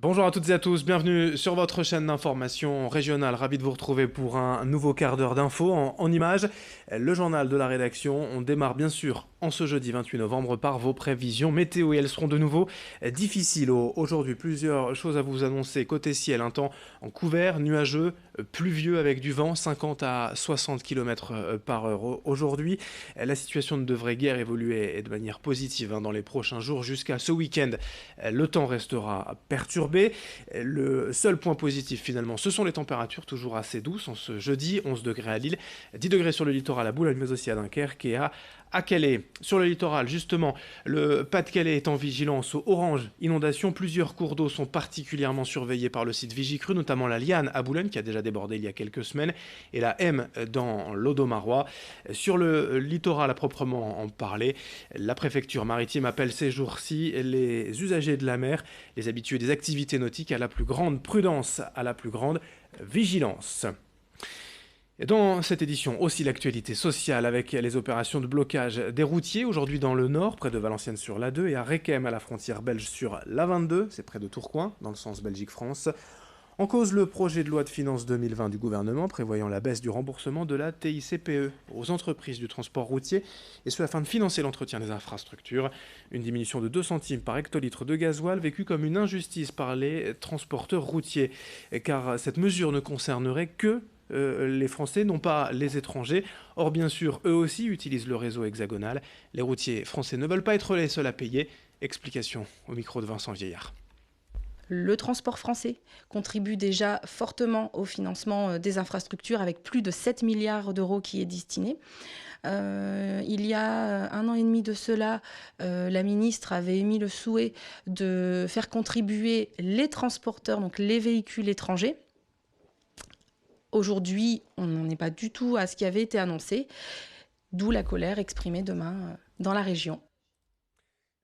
Bonjour à toutes et à tous, bienvenue sur votre chaîne d'information régionale. Ravi de vous retrouver pour un nouveau quart d'heure d'infos en images. Le journal de la rédaction, on démarre bien sûr en ce jeudi 28 novembre par vos prévisions météo et elles seront de nouveau difficiles. Aujourd'hui, plusieurs choses à vous annoncer. Côté ciel, un temps en couvert, nuageux, pluvieux avec du vent, 50 à 60 km par heure. Aujourd'hui, la situation ne devrait guère évoluer de manière positive dans les prochains jours jusqu'à ce week-end. Le temps restera perturbé. Le seul point positif finalement, ce sont les températures toujours assez douces en ce jeudi, 11 degrés à Lille, 10 degrés sur le littoral à Boulogne, mais aussi à Dunkerque et à Calais. Sur le littoral, justement, le Pas-de-Calais est en vigilance orange inondation. Plusieurs cours d'eau sont particulièrement surveillés par le site Vigicru, notamment la Liane à Boulogne qui a déjà débordé il y a quelques semaines et la M dans l'Audomarois. Sur le littoral à proprement en parler, la préfecture maritime appelle ces jours-ci les usagers de la mer, les habitués des activités nautiques à la plus grande prudence, à la plus grande vigilance. Et dans cette édition, aussi l'actualité sociale avec les opérations de blocage des routiers, aujourd'hui dans le nord, près de Valenciennes sur l'A2, et à Requem, à la frontière belge sur l'A22, c'est près de Tourcoing, dans le sens Belgique-France. En cause, le projet de loi de finances 2020 du gouvernement prévoyant la baisse du remboursement de la TICPE aux entreprises du transport routier, et ce afin de financer l'entretien des infrastructures. Une diminution de 2 centimes par hectolitre de gasoil vécue comme une injustice par les transporteurs routiers, car cette mesure ne concernerait que les Français, non pas les étrangers. Or, bien sûr, eux aussi utilisent le réseau hexagonal. Les routiers français ne veulent pas être les seuls à payer. Explication au micro de Vincent Vieillard. Le transport français contribue déjà fortement au financement des infrastructures avec plus de 7 milliards d'euros qui est destiné. Il y a 1 an et demi de cela, la ministre avait émis le souhait de faire contribuer les transporteurs, donc les véhicules étrangers. Aujourd'hui, on n'en est pas du tout à ce qui avait été annoncé, d'où la colère exprimée demain dans la région.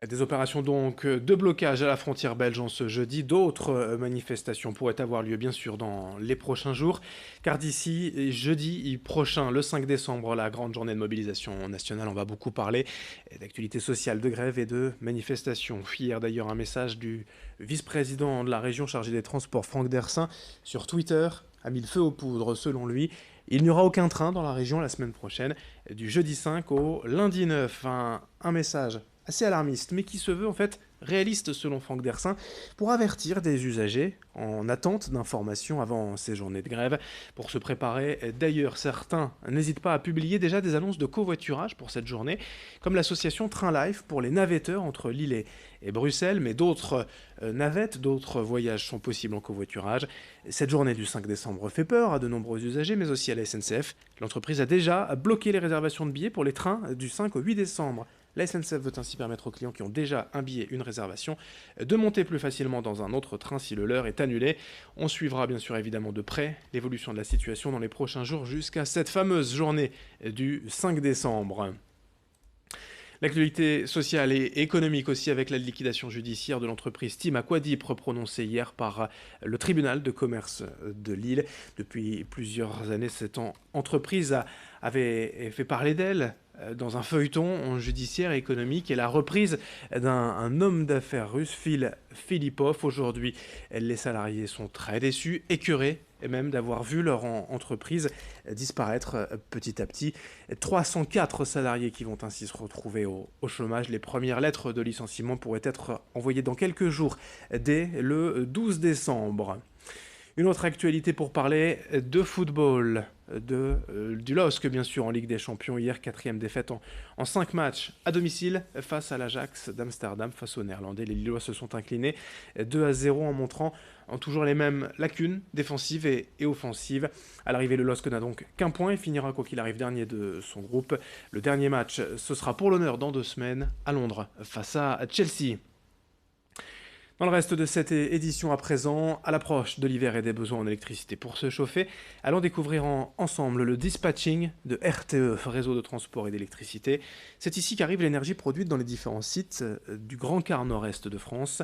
Des opérations donc de blocage à la frontière belge en ce jeudi. D'autres manifestations pourraient avoir lieu bien sûr dans les prochains jours. Car d'ici jeudi prochain, le 5 décembre, la grande journée de mobilisation nationale, on va beaucoup parler d'actualité sociale, de grève et de manifestations. Hier d'ailleurs un message du vice-président de la région chargé des transports, Franck Dersin, sur Twitter a mis le feu aux poudres selon lui. Il n'y aura aucun train dans la région la semaine prochaine, du jeudi 5 au lundi 9. Un message assez alarmiste, mais qui se veut en fait réaliste selon Franck Dersin, pour avertir des usagers en attente d'informations avant ces journées de grève. Pour se préparer, d'ailleurs, certains n'hésitent pas à publier déjà des annonces de covoiturage pour cette journée, comme l'association Train Life pour les navetteurs entre Lille et Bruxelles, mais d'autres navettes, d'autres voyages sont possibles en covoiturage. Cette journée du 5 décembre fait peur à de nombreux usagers, mais aussi à la SNCF. L'entreprise a déjà bloqué les réservations de billets pour les trains du 5 au 8 décembre. La SNCF veut ainsi permettre aux clients qui ont déjà un billet, une réservation, de monter plus facilement dans un autre train si le leur est annulé. On suivra bien sûr évidemment de près l'évolution de la situation dans les prochains jours jusqu'à cette fameuse journée du 5 décembre. L'actualité sociale et économique aussi avec la liquidation judiciaire de l'entreprise Team Aquadip prononcée hier par le tribunal de commerce de Lille. Depuis plusieurs années, cette entreprise avait fait parler d'elle dans un feuilleton judiciaire et économique et la reprise d'un homme d'affaires russe, Phil Filippov. Aujourd'hui, les salariés sont très déçus, écœurés et même d'avoir vu leur entreprise disparaître petit à petit. 304 salariés qui vont ainsi se retrouver au chômage. Les premières lettres de licenciement pourraient être envoyées dans quelques jours, dès le 12 décembre. Une autre actualité pour parler de football, du LOSC bien sûr en Ligue des Champions. Hier, 4e défaite en 5 matchs à domicile face à l'Ajax d'Amsterdam, face aux Néerlandais. Les Lillois se sont inclinés 2-0 en montrant toujours les mêmes lacunes défensives et offensives. À l'arrivée, le LOSC n'a donc qu'un point et finira quoi qu'il arrive dernier de son groupe. Le dernier match, ce sera pour l'honneur dans 2 semaines à Londres face à Chelsea. Dans le reste de cette édition à présent, à l'approche de l'hiver et des besoins en électricité pour se chauffer, allons découvrir ensemble le dispatching de RTE, Réseau de transport et d'électricité. C'est ici qu'arrive l'énergie produite dans les différents sites du Grand Quart Nord-Est de France.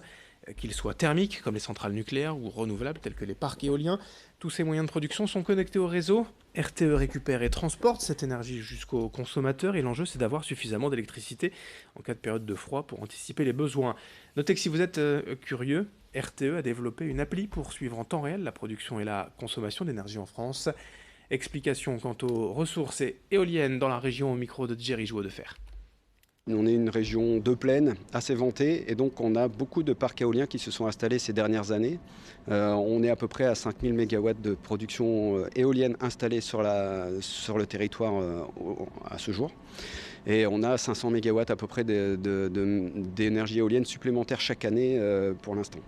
qu'ils soient thermiques, comme les centrales nucléaires, ou renouvelables, tels que les parcs éoliens. Tous ces moyens de production sont connectés au réseau. RTE récupère et transporte cette énergie jusqu'aux consommateurs et l'enjeu c'est d'avoir suffisamment d'électricité en cas de période de froid pour anticiper les besoins. Notez que si vous êtes curieux, RTE a développé une appli pour suivre en temps réel la production et la consommation d'énergie en France. Explication quant aux ressources éoliennes dans la région au micro de Thierry Jouot de Fer. On est une région de plaine, assez vantée, et donc on a beaucoup de parcs éoliens qui se sont installés ces dernières années. On est à peu près à 5000 MW de production éolienne installée sur le territoire à ce jour. Et on a 500 MW à peu près d'énergie éolienne supplémentaire chaque année pour l'instant.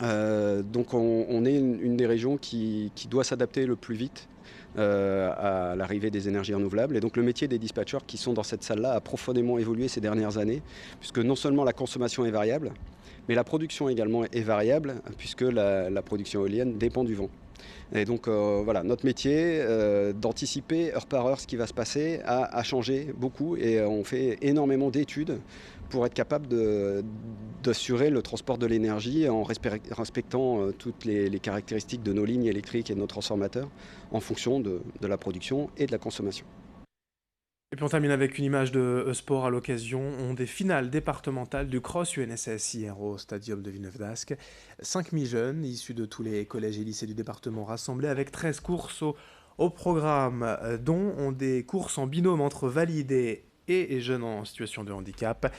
Donc on est une des régions qui doit s'adapter le plus vite à l'arrivée des énergies renouvelables. Et donc le métier des dispatchers qui sont dans cette salle-là a profondément évolué ces dernières années, puisque non seulement la consommation est variable, mais la production également est variable, puisque la production éolienne dépend du vent. Et donc voilà, notre métier d'anticiper heure par heure ce qui va se passer a changé beaucoup et on fait énormément d'études pour être capable d'assurer le transport de l'énergie en respectant toutes les caractéristiques de nos lignes électriques et de nos transformateurs en fonction de la production et de la consommation. Et puis on termine avec une image de e-sport à l'occasion des finales départementales du Cross UNSS hier au Stadium de Villeneuve-d'Ascq. 5000 jeunes issus de tous les collèges et lycées du département rassemblés avec 13 courses au programme, dont des courses en binôme entre validés et jeunes en situation de handicap.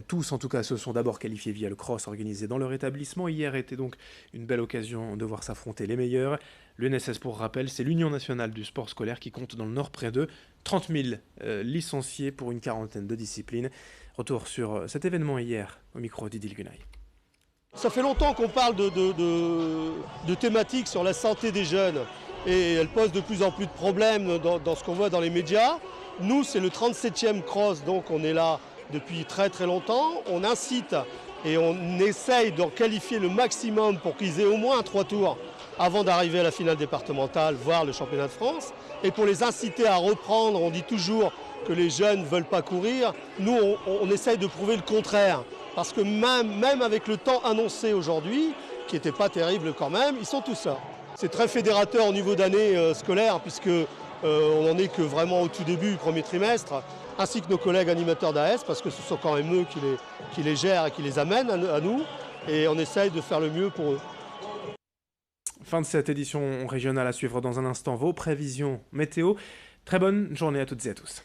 Tous, en tout cas, se sont d'abord qualifiés via le cross organisé dans leur établissement. Hier était donc une belle occasion de voir s'affronter les meilleurs. L'UNSS, pour rappel, c'est l'Union nationale du sport scolaire qui compte dans le Nord près de 30 000 licenciés pour une quarantaine de disciplines. Retour sur cet événement hier au micro d'Idil Gunay. Ça fait longtemps qu'on parle de thématiques sur la santé des jeunes et elle pose de plus en plus de problèmes dans ce qu'on voit dans les médias. Nous, c'est le 37e cross, donc on est là depuis très très longtemps. On incite et on essaye d'en qualifier le maximum pour qu'ils aient au moins 3 tours avant d'arriver à la finale départementale, voire le championnat de France. Et pour les inciter à reprendre, on dit toujours que les jeunes ne veulent pas courir. Nous, on essaye de prouver le contraire. Parce que même avec le temps annoncé aujourd'hui, qui n'était pas terrible quand même, ils sont tous là. C'est très fédérateur au niveau d'année scolaire, puisque on n'en est que vraiment au tout début du premier trimestre, ainsi que nos collègues animateurs d'AS, parce que ce sont quand même eux qui les gèrent et qui les amènent à nous, et on essaye de faire le mieux pour eux. Fin de cette édition régionale à suivre dans un instant vos prévisions météo. Très bonne journée à toutes et à tous.